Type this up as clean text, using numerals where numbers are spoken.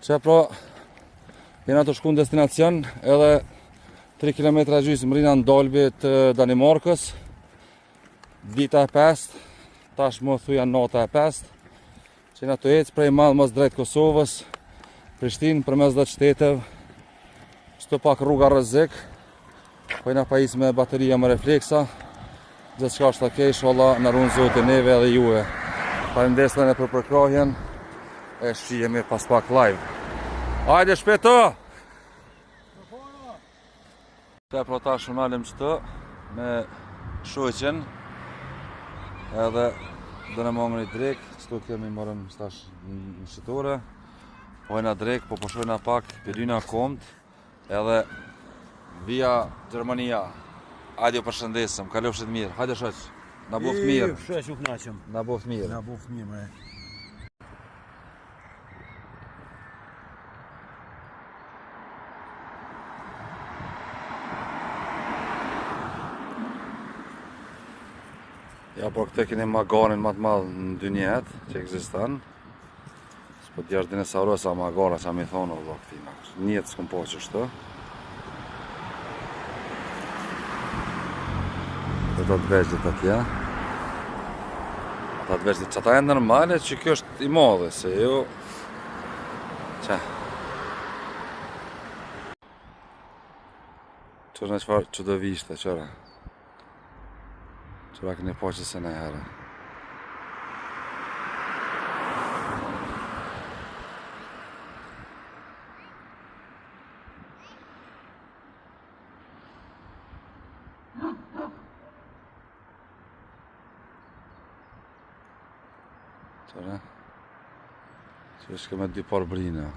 Që pra, jena të shku në destinacion, edhe 3 km gjysmë rina në Dalbi të Danimarkës. Dita e 5, tash më thuja nata e 5, që jena të ecë prej Malmës drejt Kosovës, Prishtinë përmes 10 shteteve, çdo pak rruga rrezik, po jena pajis me bateria me refleksa, gjithçka është okej, inshallah na ruan Zoti neve edhe juve. Falenderoj për përkrahjen, e shihemi pas pak live. Hajde shpejto! Të pra tash unalim qëtë me shoqen, edhe do në mangën i drek, qëtu kemi marrëm stash në shqitore, pojna drek, po përshojna pak, përdyna komt, edhe via Gjermania. Hajde përshëndesëm, kalofshit mirë, hajde shoq, na boft mirë. Shoq u knaqem. Na boft mirë. Na boft mirë, me. Ja, po këte keni magarin më të madhë në dynjet që ekziston. S'po t'jash dinosauros sa magara, sa mi thonë o këtina. Njetë s'kom po që shtë. Dhe të dveçlit atje. Ata dveçlit që ata e normale që kjo është i madhe, se jo... Qa? Qërë në qëfar që do vishte, qëra? Qëra këni po që se në herë. Qëra? Që është me dy par brina.